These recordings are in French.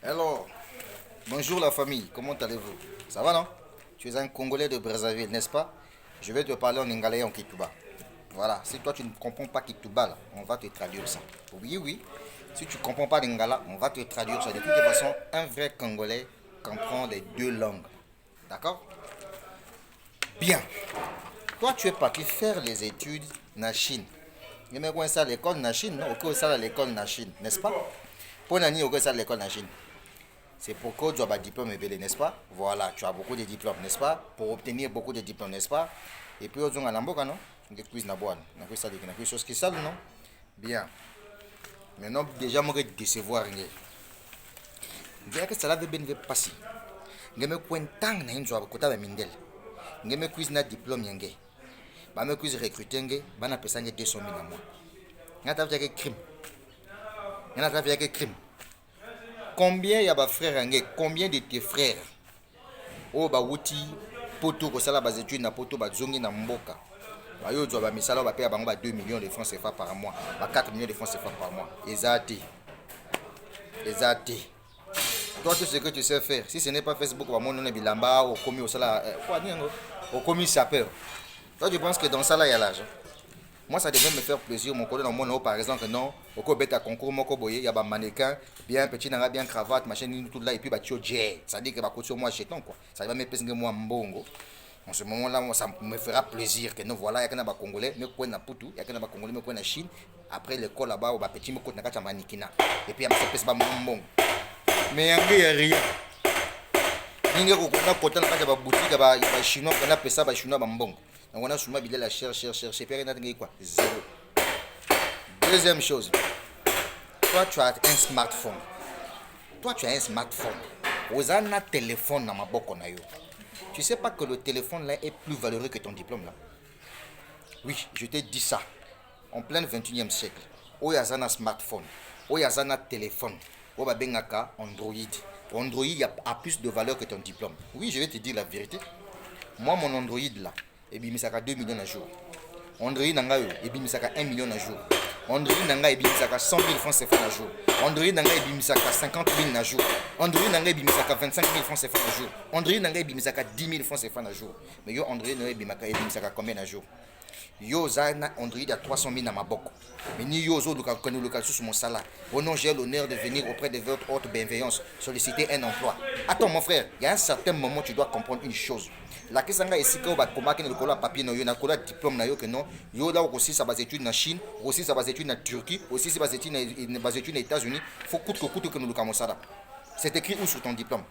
Hello, bonjour la famille, comment allez-vous? Ça va non? Tu es un Congolais de Brazzaville, n'est-ce pas? Je vais te parler en Ingala et en Kituba. Voilà, si toi tu ne comprends pas Kituba, là, on va te traduire ça. Oui, oui, si tu ne comprends pas Lingala, on va te traduire ça. De toute façon, un vrai Congolais comprend les deux langues. D'accord? Bien, toi tu es parti faire les études en Chine. Il me ça à l'école en Chine, non? Au ça à l'école en Chine, n'est-ce pas? Pour Nani, au ça à l'école en Chine. C'est pourquoi tu as un diplôme élevé, n'est-ce pas? Voilà, tu as beaucoup de diplômes, n'est-ce pas? Pour obtenir beaucoup de diplômes, n'est-ce pas? Et puis, au Zonga Lamboka, non? Tu as na boîte, na chose qui sale, non? Bien. Maintenant, déjà, moi, je vais décevoir. Je vais que ça va bien passer. Je vais me contenter na inzo abakota ba mindel. Je vais quiz na diplôme yenge. Ba me quiz recruter nge, ba na pesa nge 200 000 na mois. Ngata vya ke crime. Ngata vya ke crime. Combien y a ba frères yenge? Combien de tes frères? Oh ba wuti poto ko sala ba études na poto ba zongi na mboka. Ba yo zo ba misala ba paye bango ba 2 millions de francs CFA par mois, ba 4 millions de francs CFA par mois. Ezati. Ezati. Toi tout ce que tu sais faire, si ce n'est pas Facebook, ba mono na bilamba au commis au sala quoi dire au commis sapeur. Toi tu penses que dans ça là il y a l'argent? Moi, ça devait me faire plaisir. Mon collègue dans mon nom, par exemple, non, au co bête à concours, mon coboye, il y a un mannequin, bien petit, bien cravate, machin, tout là, et puis bah, tu jet. Ça dit que bah, sur moi, chéton, quoi. Ça va me peser moi, mbongo. En ce moment-là, moi, ça me fera plaisir que nous voilà, il y a un Congolais, mais quoi na Poutou, il y a un Congolais, mais quoi na Chine. Après l'école là-bas, au petit, me côté na mannequin. Et puis, il y a un peu de mbongo. Mais il n'y a rien. Il y a un boutique, il y a chinois, il y a un chinois, mbongo. Donc on a souvent bilé la cherche, puis rien n'a quoi. Zéro. Deuxième chose, toi tu as un smartphone. Toi tu as un smartphone. Vous avez un téléphone dans ma boîte. Tu sais pas que le téléphone là est plus valeureux que ton diplôme là? Oui, je t'ai dit ça. En plein 21e siècle. Où il y a un smartphone, où il y a un téléphone, où il y a Android. Android a plus de valeur que ton diplôme. Oui, je vais te dire la vérité. Moi, mon Android là, et bien, ça a 2 millions à jour. Android nanga et bien, ça a 1 million à jour. Android nanga et bien, ça a 100 000 francs CFA à jour. Android nanga et bien, ça a 50 000 à jour. Android nanga et bien, ça a 25 000 francs CFA à jour. Android nanga et bien, ça a 10 000 francs CFA à jour. Mais yo, Android nanga et bien, ça a combien à jour? Yo, zana Android à 300 000 dans ma boque. Mais ni yo, zo, local sur mon salaire. Au nom, j'ai l'honneur de venir auprès de votre haute bienveillance solliciter un emploi. Attends, mon frère, il y a un certain moment, tu dois comprendre une chose. La question est si tu as un papier, un diplôme, que non, yo là aussi ça va études en Chine, aussi ça va études en Turquie, aussi ça va études aux États-Unis. Il faut coûte que nous le commençons là. C'est écrit où sur ton diplôme?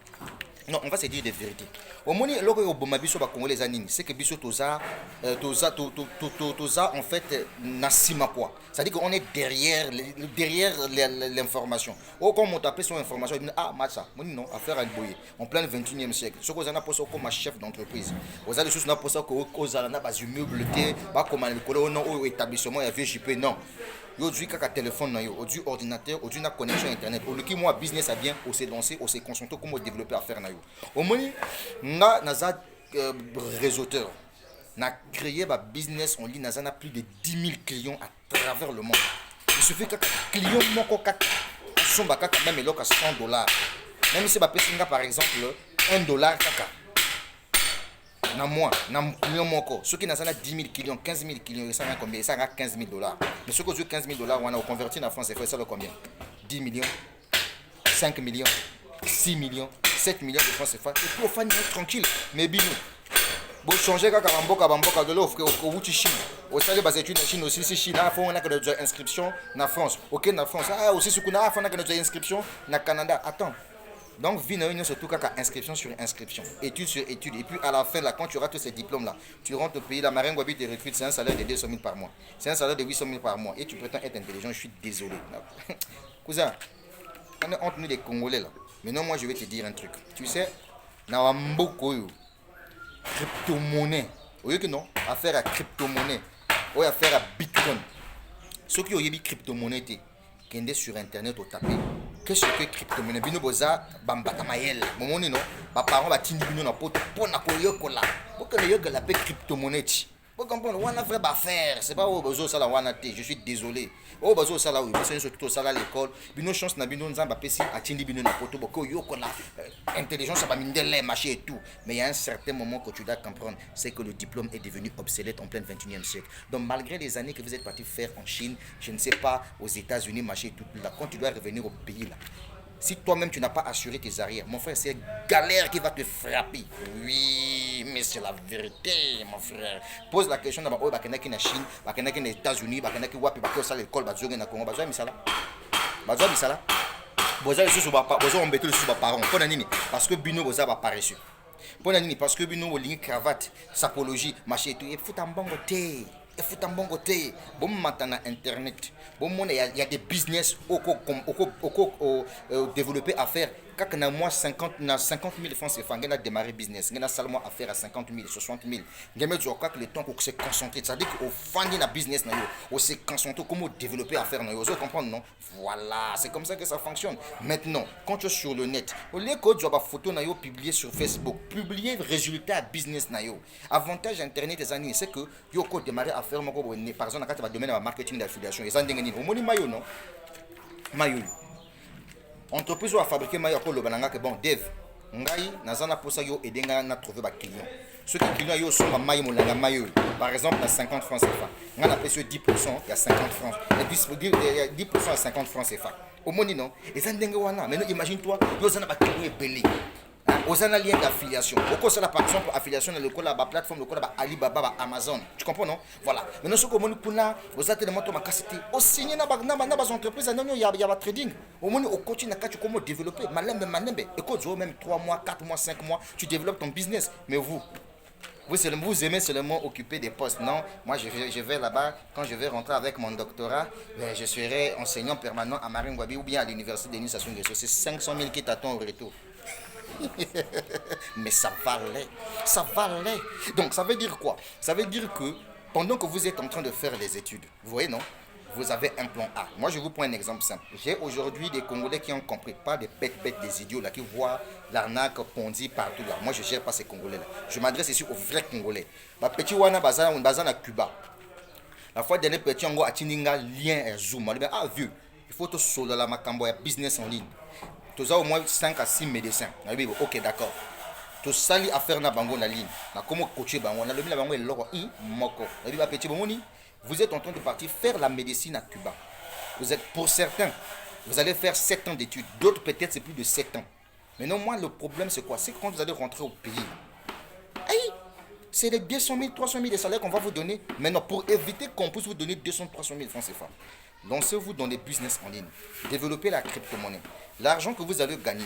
Non, on va se dire des vérités. Au moment où on les anines, c'est que biso toza en fait nasima quoi. C'est-à-dire qu'on est derrière l'information. Ou quand on tape sur l'information, on dit ah matcha, non, affaire à boyer. En plein 21e siècle. Ce qu'on a posé comme chef d'entreprise. Vous avez des choses on a posé aux alana bas immeuble pas comme le colon au établissement il y avait JP non. Aujourd'hui, quand un téléphone, aujourd'hui, ordinateur, aujourd'hui, une connexion internet. Aujourd'hui, moi, business a bien, on s'est lancé, on s'est concentré, comment développer à faire. Au moins, on a un réseauteur. On a créé un business en ligne, on a plus de 10 000 clients à travers le monde. Il suffit que client sont même à 100 dollars. Même si par exemple, 1 dollar, na moi, na client moko. Ceux qui n'ont pas 10 000 clients, 15 000 clients, ça a combien? Ça a 15 000 dollars. Mais ceux qui ont 15 000 dollars, on a converti en France, ça a combien? 10 millions, 5 millions, 6 millions, 7 millions de francs CFA. Et puis au fin, tranquille. Mais bien, bon, changer quand Bamboka de l'offre au Wuti Chine. Au stade de études en Chine aussi, si Chine a fait une inscription en France. Ok, en France. Ah, aussi, ce qu'on a fait une inscription en Canada. Attends. Donc, vie n'a surtout qu'à inscription sur inscription, étude sur étude. Et puis, à la fin, là, quand tu auras tous ces diplômes-là, tu rentres au pays, la marine Wabi te recrute, c'est un salaire de 200 000 par mois. C'est un salaire de 800 000 par mois. Et tu prétends être intelligent, je suis désolé. Cousin, on est entre nous les Congolais, là. Maintenant, moi, je vais te dire un truc. Tu sais, na mboko crypto-monnaie. Au lieu que non, affaire à crypto-monnaie, ou affaire à bitcoin. Ceux qui ont eu crypto-monnaie, qui sont sur internet au tapé. Qu'est-ce que crypto-monnaie? Bino boza bambata mayel. Momoni non, ba parents ba tindi bino na poto pona ko yokola. Boko le yokola pe crypto-monnaie. Vous comprenez, on a vrai affaire. C'est pas au besoin ça la wana té. Je suis désolé. Au besoin ça là oui, c'est surtout ça là l'école. Bino chance na bino nzamba pesi atindi bino na poto boko yo ko la intelligence ça va mindele marché et tout. Mais il y a un certain moment que tu dois comprendre, c'est que le diplôme est devenu obsolète en plein 21e siècle. Donc malgré les années que vous êtes parti faire en Chine, je ne sais pas, aux États-Unis, marché et tout là, quand tu dois revenir au pays là, si toi-même tu n'as pas assuré tes arrières, mon frère, c'est galère qui va te frapper. Oui, mais c'est la vérité, mon frère. Pose la question d'abord, oh, bakena ki na Chine, bakena ki na États-Unis, bakena ki wapi, bakena ça l'école, bazoge na Congo, bazoge misala. Bazoge misala. Boza le sous ba, boza embêter le sous ba parents. Pour nani? Parce que bino boza ba paresseux. Pour nani? Parce que bino lingi cravate, sapologie, machin et tout, et fout en bongo té. Et fout en bon côté. Bon matin na internet. Bon monde il y a des business au développer à faire. Quand on a moi 50 000 francs CFA, on a démarré business, on a seulement à faire à 50 000, 60 000. On a mis le temps pour se concentrer. C'est-à-dire qu'au fond de la business, on se concentrer comment développer à faire. Vous comprenez, non? Voilà, c'est comme ça que ça fonctionne. Maintenant, quand tu es sur le net, au lieu que tu as une photo publier sur Facebook, publier le résultat à business. Avantage Internet des années, c'est que tu as démarré à faire, par exemple, quand tu vas domaine de marketing d'affiliation, et ça, on dit maillot, non? Maillot. Entreprise va fabriquer maillot pour le bananga que bon dev ngai nazana posa yo edenga na trouver ba client ceux qui client yo sont maillot molanga maillot par exemple na 50 francs CFA ngana pèse 10% il y a 50 francs et 10% à 50 francs CFA au moni non et ça ndenge wana maintenant imagine toi yo zana ba client belé aux un lien d'affiliation. Pourquoi c'est la par exemple affiliation dans le col la plateforme, le col Alibaba, Amazon. Tu comprends non? Voilà. Maintenant ce que mon kuna, aux ateliers de ma cassette, au signer na bas entreprise, il y a trading. Au moins au coach na tu comment développer. Malembe. Écoute, même 3 mois, 4 mois, 5 mois, tu développes ton business. Mais vous aimez seulement occuper des postes. Non, moi je vais là-bas, quand je vais rentrer avec mon doctorat, je serai enseignant permanent à Marine Gwabi ou bien à l'université de Nice. C'est 500 000 qui t'attendent au retour. Mais ça valait. Donc ça veut dire quoi? Ça veut dire que pendant que vous êtes en train de faire les études, vous voyez non? Vous avez un plan A. Moi je vous prends un exemple simple. J'ai aujourd'hui des Congolais qui ont compris, pas des bêtes, des idiots là qui voient l'arnaque Ponzi partout là. Moi je gère pas ces Congolais là. Je m'adresse ici aux vrais Congolais. Ma petit wana bazana à Cuba. La fois dernière petit on a tininga lien et zoom. Ah vieux, il faut te solo la macambo business en ligne. Tu as au moins 5 à 6 médecins. Ok, d'accord. Tu sali à faire na bango na ligne. Na comment coacher bango. Na le bango est loro moko. Vous êtes en train de partir faire la médecine à Cuba. Vous êtes pour certains, vous allez faire 7 ans d'études. D'autres peut-être c'est plus de 7 ans. Mais non, moi le problème c'est quoi? C'est quand vous allez rentrer au pays. Aïe, c'est les 200 000, 300 000 de salaires qu'on va vous donner. Maintenant, pour éviter qu'on puisse vous donner 200, 300 000 francs CFA, lancez-vous dans des business en ligne. Développez la crypto-monnaie. L'argent que vous allez gagner,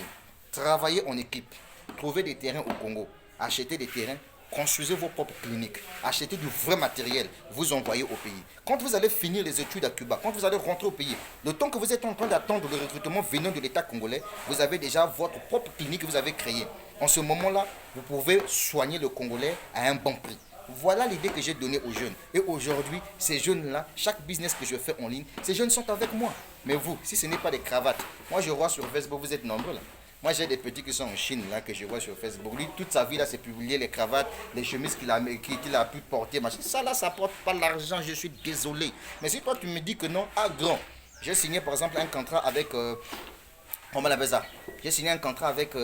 travaillez en équipe. Trouvez des terrains au Congo. Achetez des terrains. Construisez vos propres cliniques. Achetez du vrai matériel. Vous envoyez au pays. Quand vous allez finir les études à Cuba, quand vous allez rentrer au pays, le temps que vous êtes en train d'attendre le recrutement venant de l'État congolais, vous avez déjà votre propre clinique que vous avez créée. En ce moment-là, vous pouvez soigner le Congolais à un bon prix. Voilà l'idée que j'ai donnée aux jeunes. Et aujourd'hui, ces jeunes-là, chaque business que je fais en ligne, ces jeunes sont avec moi. Mais vous, si ce n'est pas des cravates, moi je vois sur Facebook, vous êtes nombreux là. Moi j'ai des petits qui sont en Chine là, que je vois sur Facebook. Lui, toute sa vie là, c'est publier les cravates, les chemises qu'il a pu porter. Ça là, ça porte pas l'argent, je suis désolé. Mais si toi tu me dis que non, à grand, j'ai signé par exemple un contrat avec... comment on appelle ça? J'ai signé un contrat avec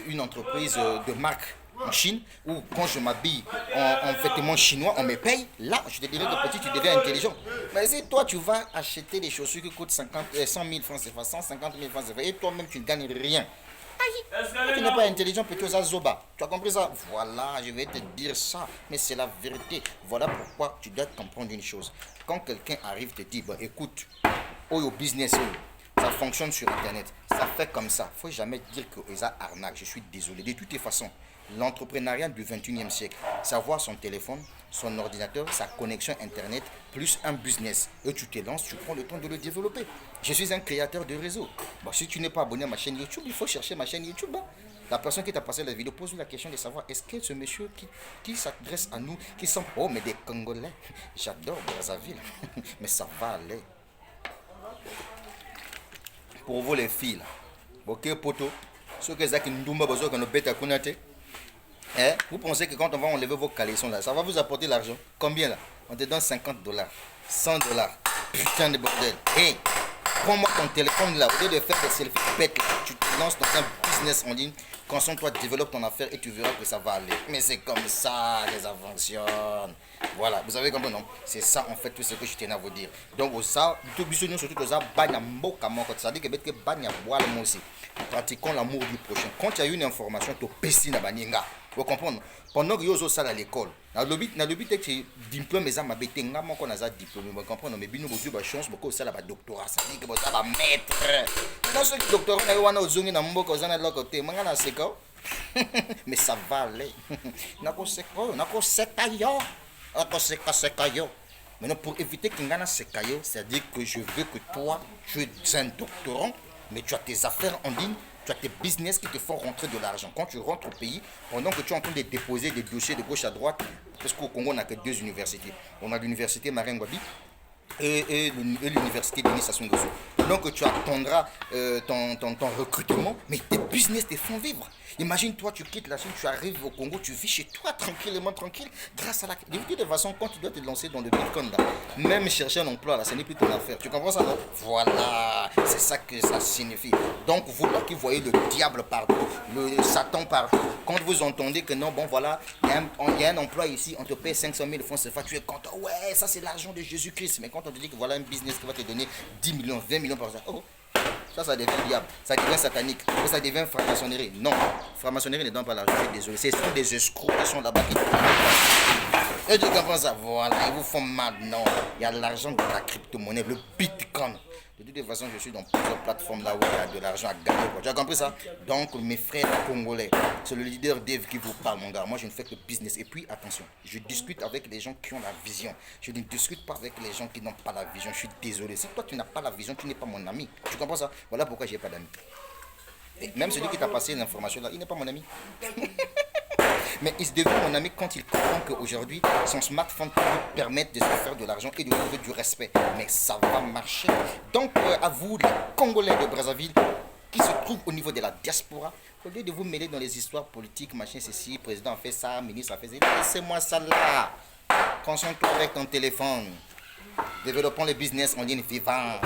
une entreprise de marque en Chine, où quand je m'habille en vêtements chinois, on me paye. Là, je te dirais que petit, tu deviens intelligent. Mais si toi, tu vas acheter des chaussures qui coûtent 100 000 francs CFA, 150 000 francs CFA, et toi-même, tu ne gagnes rien. Aïe, tu n'es pas intelligent, petit aux Zoba. Tu as compris ça? Voilà, je vais te dire ça. Mais c'est la vérité. Voilà pourquoi tu dois comprendre une chose. Quand quelqu'un arrive te dit, bah, écoute, au business, ça fonctionne sur Internet. Ça fait comme ça. Il ne faut jamais dire que ça arnaque. Je suis désolé. De toutes les façons, l'entrepreneuriat du 21e siècle, savoir son téléphone, son ordinateur, sa connexion Internet, plus un business. Et tu te lances, tu prends le temps de le développer. Je suis un créateur de réseau. Bon, si tu n'es pas abonné à ma chaîne YouTube, il faut chercher ma chaîne YouTube. Hein. La personne qui t'a passé la vidéo pose-lui la question de savoir est-ce que ce monsieur qui s'adresse à nous, qui sont... Oh, mais des Congolais. J'adore Brazzaville. Mais ça va aller. Pour vous les filles, ok poto, ceux qui ont ndumba besoin que nous bêtes à Kunate, Hein? Vous pensez que quand on va enlever vos caleçons là, ça va vous apporter l'argent? Combien là? On te donne 50 $, 100 $. Putain de bordel. Hey, prends-moi ton téléphone là, au lieu de faire des selfies bêtes, tu te lances dans un business en ligne, concentre-toi, développe ton affaire et tu verras que ça va aller. Mais c'est comme ça que ça fonctionne. Voilà, vous avez compris, non? C'est ça en fait tout ce que je tenais à vous dire. Donc, ça, tout bisous, surtout que ça, bagna moka moka, ça dit que bagna boire le mot aussi. Pratiquons l'amour du prochain. Quand il y a une information, tu pessis na baninga. Vous comprenez? Pendant que vous ça à l'école, dans le but est que diplôme les ma bête nga mon qu'on a diplôme, vous comprenez? Mais bino bozu ba chance beaucoup ça la ba doctorat, ça dit que ça va maître. Dans ce doctorat na wana ozungi na mboko zana de l'autre côté, manga na seka. Mais ça va aller. Nako seka yo. Nako seka yo. Maintenant pour éviter qu'il y ait un sekayo, c'est-à-dire que je veux que toi, tu es un doctorant, mais tu as tes affaires en ligne. Tu as tes business qui te font rentrer de l'argent. Quand tu rentres au pays, pendant que tu es en train de déposer des dossiers de gauche à droite, parce qu'au Congo, on n'a que 2 universités. On a l'université Maringwabi et l'université Denis Sassou Nguesso. Donc tu attendras ton recrutement, mais tes business te font vivre. Imagine toi, tu quittes la Chine, tu arrives au Congo, tu vis chez toi tranquillement, tranquille, grâce à la... De toute façon, quand tu dois te lancer dans le Bitcoin, là, même chercher un emploi, là, ce n'est plus ton affaire. Tu comprends ça, non? Voilà, c'est ça que ça signifie. Donc vous là qui voyez le diable partout, le Satan partout, quand vous entendez que non, bon voilà, il y a un emploi ici, on te paye 500 000 francs CFA, tu es content, ouais, ça c'est l'argent de Jésus-Christ. Mais quand on te dit que voilà un business qui va te donner 10 millions, 20 millions par an, oh, ça devient diable, ça devient satanique, ça devient franc-maçonnerie. Non, franc-maçonnerie ne donne pas l'argent, je suis désolé. Ce sont des escrocs qui sont là-bas qui... Et tu comprends ça? Voilà, ils vous font mal. Non, il y a l'argent de la crypto-monnaie, le Bitcoin. De toute façon, je suis dans plusieurs plateformes là où il y a de l'argent à gagner. Tu as compris ça? Donc, mes frères congolais, c'est le leader Dave qui vous parle, mon gars. Moi, je ne fais que business. Et puis, attention, je discute avec les gens qui ont la vision. Je ne discute pas avec les gens qui n'ont pas la vision. Je suis désolé. Si toi, tu n'as pas la vision, tu n'es pas mon ami. Tu comprends ça? Voilà pourquoi je n'ai pas d'amis. Même celui qui t'a passé l'information là, il n'est pas mon ami. Mais il se devient mon ami quand il comprend qu'aujourd'hui, son smartphone peut lui permettre de se faire de l'argent et de trouver du respect. Mais ça va marcher. Donc, à vous, les Congolais de Brazzaville, qui se trouvent au niveau de la diaspora, au lieu de vous mêler dans les histoires politiques, machin, ceci, président a fait ça, ministre a fait ça, laissez-moi ça là. Concentre-toi avec ton téléphone. Développons le business en ligne vivant.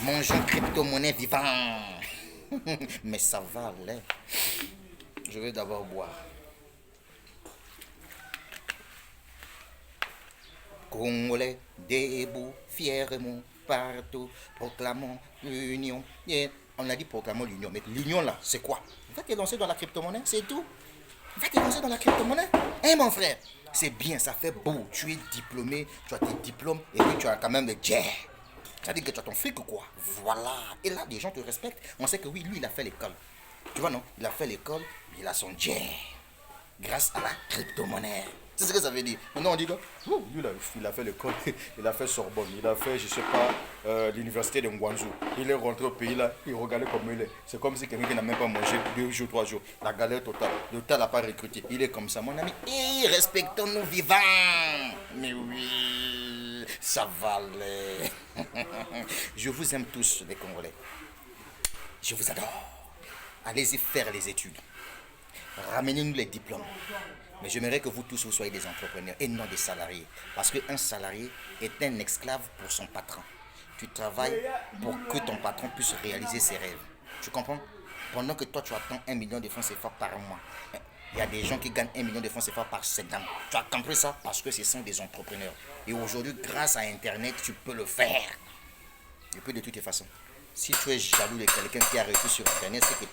Mangeons crypto-monnaie vivant. Mais ça va aller. Je vais d'abord boire. Congolais, debout, fièrement, partout, proclamons l'union. Yeah. On a dit proclamons l'union, mais l'union là, c'est quoi? Va te lancer dans la crypto-monnaie, c'est tout. Va te lancer dans la crypto-monnaie. Hein, mon frère? C'est bien, ça fait beau. Tu es diplômé, tu as tes diplômes, et puis tu as quand même le jet. Ça veut dire que tu as ton fric ou quoi? Voilà. Et là, les gens te respectent. On sait que oui, lui, il a fait l'école. Tu vois, non? Il a fait l'école, il a son jet. Grâce à la crypto-monnaie. C'est ce que ça veut dire. Maintenant, on dit que lui, là, il a fait l'école, il a fait Sorbonne, il a fait, je sais pas, l'université de Ngwanzou. Il est rentré au pays, là, il regardait comme il est. C'est comme si quelqu'un qui n'a même pas mangé 2 jours, 3 jours. La galère totale. Le tas n'a pas recruté. Il est comme ça, mon ami. Et respectons-nous vivants. Mais oui, ça va aller. Je vous aime tous, les Congolais. Je vous adore. Allez-y faire les études. Ramenez-nous les diplômes. Mais j'aimerais que vous tous, vous soyez des entrepreneurs et non des salariés. Parce qu'un salarié est un esclave pour son patron. Tu travailles pour que ton patron puisse réaliser ses rêves. Tu comprends? Pendant que toi, tu attends 1 million de francs CFA par mois. Il y a des gens qui gagnent 1 million de francs CFA par 7 ans. Tu as compris ça? Parce que ce sont des entrepreneurs. Et aujourd'hui, grâce à Internet, tu peux le faire. Et puis de toutes les façons, si tu es jaloux de quelqu'un qui a réussi sur Internet, c'est que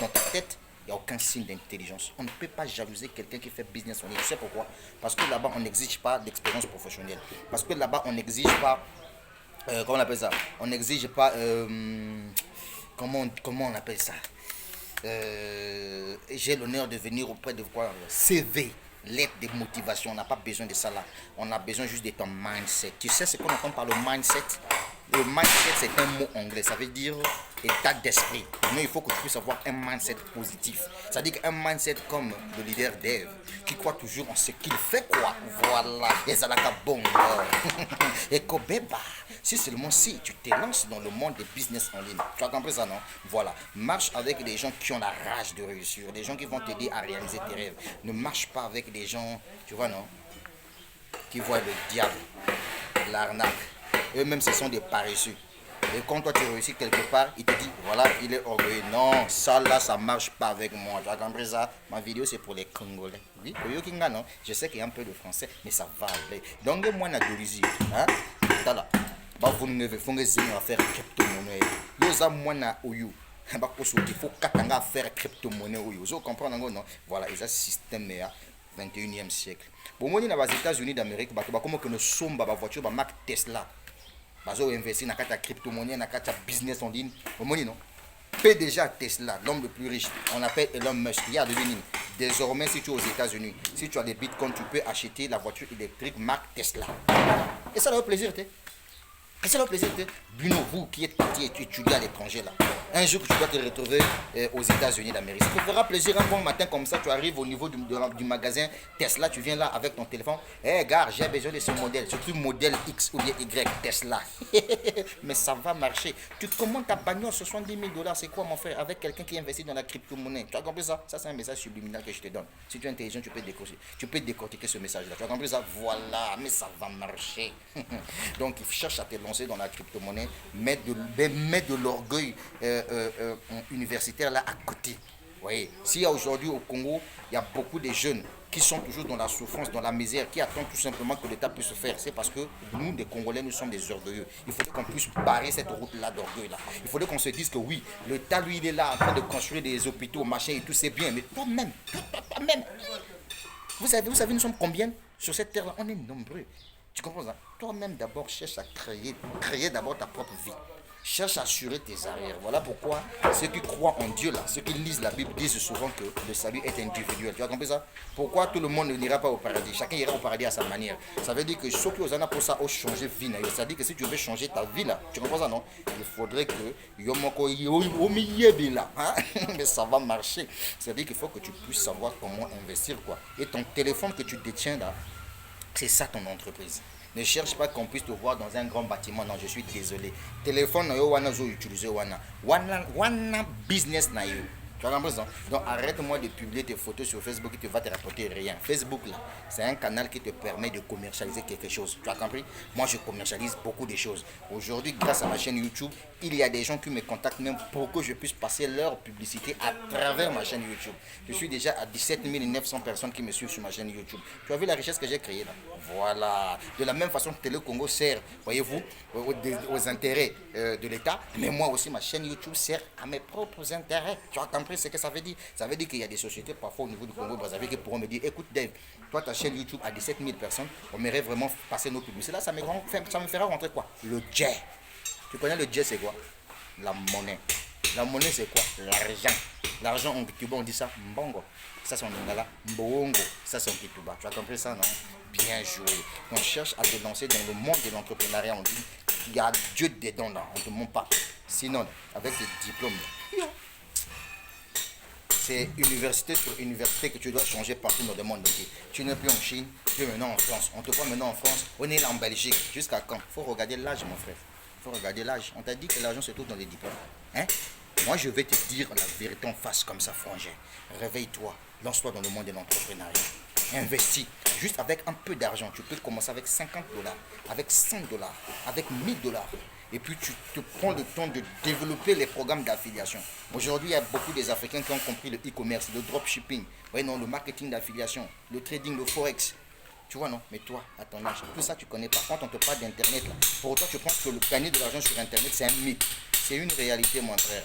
dans ta tête, il n'y a aucun signe d'intelligence. On ne peut pas jalouser quelqu'un qui fait business en ligne. Tu sais pourquoi? Parce que là-bas, on n'exige pas d'expérience professionnelle. Parce que là-bas, on n'exige pas... comment on appelle ça? On n'exige pas... comment on appelle ça? J'ai l'honneur de venir auprès de quoi? CV. Lettre de motivation. On n'a pas besoin de ça là. On a besoin juste de ton mindset. Tu sais ce qu'on entend par le mindset? Le mindset, c'est un mot anglais. Ça veut dire état d'esprit. Mais il faut que tu puisses avoir un mindset positif. C'est-à-dire qu'un mindset comme le leader Dave, qui croit toujours en ce qu'il fait, quoi. Voilà. Et Zalaka Bongo. Et Kobeba. Si seulement si tu te lances dans le monde des business en ligne. Tu as compris ça, non? Voilà. Marche avec des gens qui ont la rage de réussir, des gens qui vont t'aider à réaliser tes rêves. Ne marche pas avec des gens, tu vois, non? Qui voient le diable, l'arnaque. Eux-mêmes, ce sont des paresseux. Et quand toi tu réussis quelque part, il te dit, voilà, il est orgueilleux. Non, ça là, ça marche pas avec moi. Tu as compris ça? Ma vidéo, c'est pour les Congolais. Oui, non? Je sais qu'il y a un peu de français, mais ça va aller. Donc, moi, na dolisie. Hein? T'as là. Bah, vous ne pouvez pas faire crypto-monnaie. Yosa, moi, na oyu. Il faut qu'à faire crypto-monnaie. Vous comprenez, non? Voilà, et ça, système est 21e siècle. Bon, moi, dans les États-Unis d'Amérique, comme que nous sommes, la voiture, la marque Tesla. Bazo investir dans la crypto-monnaie, dans la business en ligne. Au moins, non. Paie déjà Tesla, l'homme le plus riche. On appelle Elon Musk. Il y a de l'union. Désormais, si tu es aux États-Unis, si tu as des bitcoins, tu peux acheter la voiture électrique marque Tesla. Et ça leur plaisir, tu sais. Et c'est leur plaisir, Bruno, vous qui êtes parti étudier à l'étranger là, un jour que tu dois te retrouver aux États-Unis d'Amérique, ça te fera plaisir un bon matin comme ça, tu arrives au niveau du magasin Tesla, tu viens là avec ton téléphone, hé gars, j'ai besoin de ce modèle, surtout modèle X ou bien Y, Tesla. Mais ça va marcher. Tu commandes ta bagnole 70 000 $, c'est quoi mon frère, avec quelqu'un qui investit dans la crypto-monnaie. Tu as compris ça? Ça c'est un message subliminal que je te donne. Si tu es intelligent, tu peux décortiquer ce message-là. Tu as compris ça? Voilà, mais ça va marcher. Donc il cherche à te lancer dans la crypto-monnaie, mettre de l'orgueil universitaire là à côté. Vous voyez, s'il y a aujourd'hui au Congo, il y a beaucoup de jeunes qui sont toujours dans la souffrance, dans la misère, qui attendent tout simplement que l'État puisse se faire. C'est parce que nous, les Congolais, nous sommes des orgueilleux. Il faudrait qu'on puisse barrer cette route-là d'orgueil-là. Il faudrait qu'on se dise que oui, l'État, lui, il est là en train de construire des hôpitaux, machin et tout, c'est bien. Mais toi-même, vous savez, nous sommes combien sur cette terre-là? On est nombreux. Tu comprends ça? Toi-même d'abord cherche à créer d'abord ta propre vie. Cherche à assurer tes arrières. Voilà pourquoi ceux qui croient en Dieu là, ceux qui lisent la Bible disent souvent que le salut est individuel. Tu as compris ça? Pourquoi tout le monde n'ira pas au paradis? Chacun ira au paradis à sa manière. Ça veut dire que ceux qui ont pour ça ont changé de vie. Ça veut dire que si tu veux changer ta vie là, tu comprends ça non? Il faudrait que mais ça va marcher. Ça veut dire qu'il faut que tu puisses savoir comment investir quoi. Et ton téléphone que tu détiens là, c'est ça ton entreprise. Ne cherche pas qu'on puisse te voir dans un grand bâtiment. Non, je suis désolé. Téléphone, wana zo utiliser wana business na yo. Tu as compris ça? Donc arrête-moi de publier tes photos sur Facebook qui ne va te rapporter rien. Facebook là, c'est un canal qui te permet de commercialiser quelque chose. Tu as compris? Moi je commercialise beaucoup de choses. Aujourd'hui, grâce à ma chaîne YouTube, il y a des gens qui me contactent même pour que je puisse passer leur publicité à travers ma chaîne YouTube. Je suis déjà à 17 900 personnes qui me suivent sur ma chaîne YouTube. Tu as vu la richesse que j'ai créée là? Voilà. De la même façon que Télé Congo sert, voyez-vous, aux intérêts de l'État, mais moi aussi ma chaîne YouTube sert à mes propres intérêts. Tu as compris ce que ça veut dire? Ça veut dire qu'il y a des sociétés parfois au niveau du Congo-Brazzaville qui pourront me dire, écoute Dave, toi ta chaîne YouTube a 17 000 personnes, on aimerait vraiment passer nos publicités. Là, ça me fera rentrer quoi? Le jet. Tu connais le jet, c'est quoi? La monnaie. La monnaie, c'est quoi? L'argent. L'argent en Kituba, on dit ça, mbongo. Ça, c'est en lingala, mbongo. Ça, c'est en Kituba. Tu as compris ça, non? Bien joué. On cherche à te lancer dans le monde de l'entrepreneuriat. On dit, il y a Dieu dedans, là. On ne te montre pas. Sinon, avec des diplômes, c'est université sur université que tu dois changer partout dans le monde entier. Tu n'es plus en Chine, tu es maintenant en France. On te voit maintenant en France, on est là en Belgique. Jusqu'à quand? Il faut regarder l'âge, mon frère. Il faut regarder l'âge. On t'a dit que l'argent se trouve dans les diplômes. Hein? Moi, je vais te dire la vérité en face comme ça, frangin. Réveille-toi, lance-toi dans le monde de l'entrepreneuriat. Investis. Juste avec un peu d'argent, tu peux commencer avec 50 $, avec 100 $, avec 1000 $. Et puis tu te prends le temps de développer les programmes d'affiliation. Aujourd'hui, il y a beaucoup des Africains qui ont compris le e-commerce, le dropshipping, ouais, non, le marketing d'affiliation, le trading, le forex. Tu vois, non? Mais toi, à ton âge, tout ça, tu connais pas. Quand on te parle d'Internet, là, pour autant, tu penses que le gagner de l'argent sur Internet, c'est un mythe. C'est une réalité, mon frère.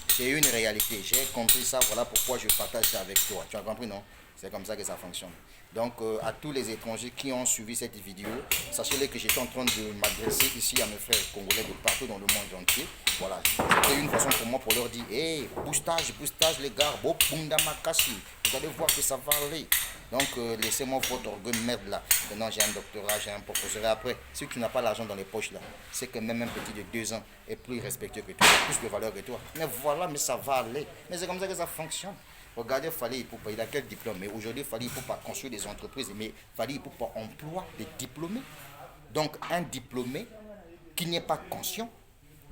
C'est une réalité. J'ai compris ça, voilà pourquoi je partage ça avec toi. Tu as compris, non? C'est comme ça que ça fonctionne. Donc, à tous les étrangers qui ont suivi cette vidéo, sachez-les que j'étais en train de m'adresser ici à mes frères congolais de partout dans le monde entier. Voilà, c'était une façon pour moi pour leur dire, hey, boostage les gars, bopunda makasi. Vous allez voir que ça va aller. Donc, laissez-moi votre orgueil merde là. Maintenant, j'ai un doctorat, j'ai un professeur. Après, si tu n'as pas l'argent dans les poches là, c'est que même un petit de 2 ans est plus respectueux que toi, plus de valeur que toi. Mais voilà, mais ça va aller. Mais c'est comme ça que ça fonctionne. Regardez Fally Ipupa, il a quel diplôme? Mais aujourd'hui, Fally Ipupa construit des entreprises, mais Fally Ipupa emploie des diplômés. Donc, un diplômé qui n'est pas conscient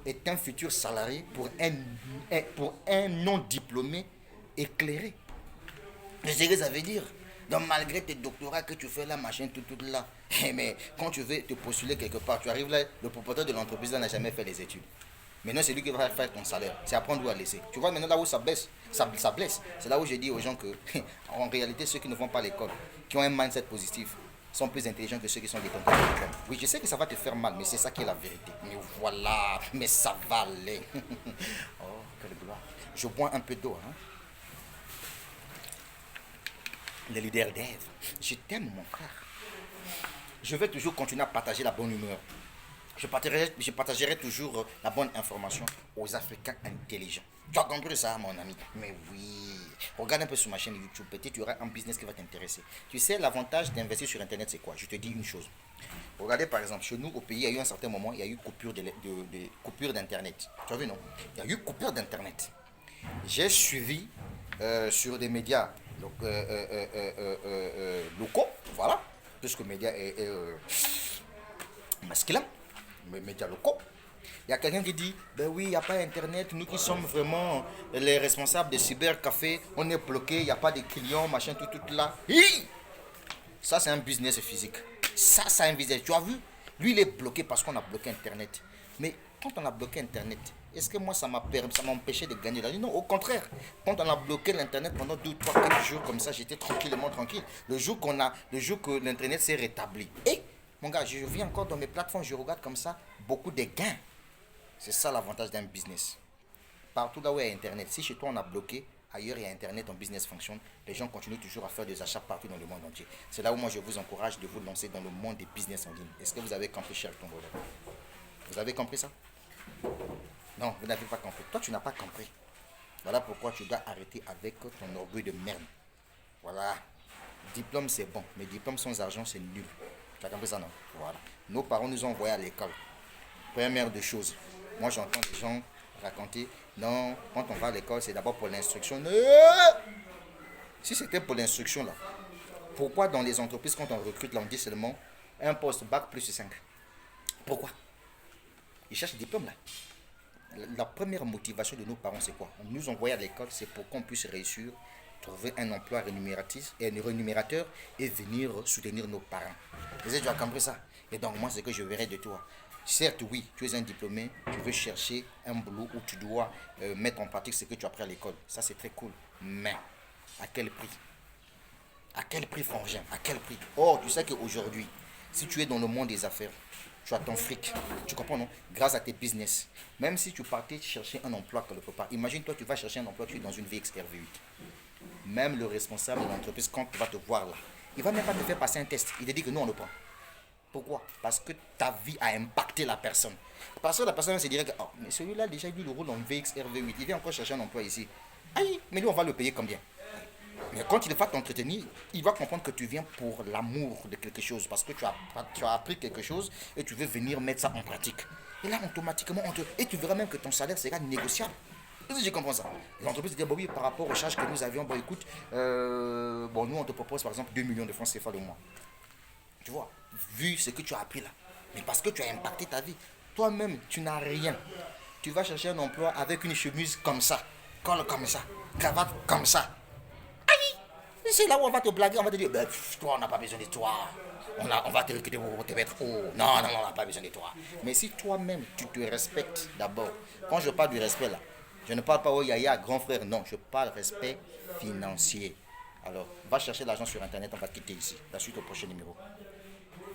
est un futur salarié pour un non-diplômé éclairé. C'est ce que ça veut dire. Donc malgré tes doctorats que tu fais là, machin, tout là, mais quand tu veux te postuler quelque part, tu arrives là, le propriétaire de l'entreprise là n'a jamais fait les études. Maintenant, c'est lui qui va faire ton salaire. C'est apprendre où à laisser. Tu vois, maintenant, là où ça blesse, ça blesse. C'est là où je dis aux gens que, en réalité, ceux qui ne vont pas à l'école, qui ont un mindset positif, sont plus intelligents que ceux qui sont détenus de diplôme. Oui, je sais que ça va te faire mal, mais c'est ça qui est la vérité. Mais voilà, mais ça va aller. Oh, quelle gloire. Je bois un peu d'eau. Hein. Les leaders d'Ève, je t'aime, mon frère. Je vais toujours continuer à partager la bonne humeur. Je partagerai toujours la bonne information aux Africains intelligents. Tu as compris ça, mon ami? Mais oui. Regarde un peu sur ma chaîne YouTube. Peut-être tu auras un business qui va t'intéresser. Tu sais, l'avantage d'investir sur Internet, c'est quoi? Je te dis une chose. Regardez, par exemple, chez nous, au pays, il y a eu un certain moment, il y a eu coupure d'Internet. Tu as vu, non? Il y a eu coupure d'Internet. J'ai suivi sur des médias locaux, voilà, puisque le média est masculin, les médias locaux. Il y a quelqu'un qui dit, ben oui, il n'y a pas Internet, nous qui sommes vraiment les responsables des cybercafés, on est bloqué, il n'y a pas de clients, machin, tout là. Hi! Ça, c'est un business physique. Ça, c'est un business. Tu as vu? Lui, il est bloqué parce qu'on a bloqué Internet. Mais quand on a bloqué Internet, est-ce que moi, ça m'a empêché de gagner la vie? Non, au contraire. Quand on a bloqué l'Internet pendant 2, 3, 4 jours comme ça, j'étais tranquillement tranquille. Le jour que l'Internet s'est rétabli. Et, mon gars, je viens encore dans mes plateformes, je regarde comme ça, beaucoup de gains. C'est ça l'avantage d'un business. Partout là où il y a Internet, si chez toi on a bloqué, ailleurs il y a Internet, ton business fonctionne, les gens continuent toujours à faire des achats partout dans le monde entier. C'est là où moi je vous encourage de vous lancer dans le monde des business en ligne. Est-ce que vous avez compris, cher Tongolais? Vous avez compris ça? Non, vous n'avez pas compris. Toi, tu n'as pas compris. Voilà pourquoi tu dois arrêter avec ton orgueil de merde. Voilà. Diplôme, c'est bon, mais diplôme sans argent, c'est nul. Tu as compris ça, non? Voilà. Nos parents nous ont envoyés à l'école. Première des choses. Moi, j'entends des gens raconter, non, quand on va à l'école, c'est d'abord pour l'instruction. Si c'était pour l'instruction, là, pourquoi dans les entreprises, quand on recrute, là, on dit seulement un poste bac plus 5? Pourquoi? Ils cherchent des diplômes, là. La première motivation de nos parents, c'est quoi? On nous envoie à l'école, c'est pour qu'on puisse réussir, trouver un emploi rémunérateur et venir soutenir nos parents. Tu as compris ça? Et donc, moi, c'est ce que je verrai de toi. Certes, oui, tu es un diplômé, tu veux chercher un boulot où tu dois mettre en pratique ce que tu as appris à l'école. Ça, c'est très cool. Mais, à quel prix? À quel prix, frangin? À quel prix? Oh, tu sais qu'aujourd'hui, si tu es dans le monde des affaires, tu as ton fric. Tu comprends, non? Grâce à tes business. Même si tu partais chercher un emploi quelque part. Imagine-toi, tu vas chercher un emploi, tu es dans une VXRV8. Même le responsable de l'entreprise, quand il va te voir là, il ne va même pas te faire passer un test. Il te dit que nous, on le prend. Pourquoi? Parce que ta vie a impacté la personne. Parce que la personne va se dire que oh, mais celui-là, déjà, lui, le roule en VXRV8. Il vient encore chercher un emploi ici. Aïe, mais lui, on va le payer combien? Mais quand il va t'entretenir, il va comprendre que tu viens pour l'amour de quelque chose. Parce que tu as appris quelque chose et tu veux venir mettre ça en pratique. Et là, automatiquement, et tu verras même que ton salaire sera négociable. Est-ce que je comprends ça? L'entreprise dit, bon oui, par rapport aux charges que nous avions, bon écoute, bon nous on te propose par exemple 2 millions de francs CFA le mois. Tu vois, vu ce que tu as appris là. Mais parce que tu as impacté ta vie. Toi-même, tu n'as rien. Tu vas chercher un emploi avec une chemise comme ça, col comme ça, cravate comme ça. Aïe! C'est là où on va te blaguer, on va te dire, ben, toi on n'a pas besoin de toi. On va te recruter pour te mettre haut. Non, non, non, on n'a pas besoin de toi. Mais si toi-même, tu te respectes d'abord. Quand je parle du respect là, je ne parle pas au yaya, grand frère, non, je parle respect financier. Alors, va chercher l'argent sur Internet, on va te quitter ici. La suite au prochain numéro.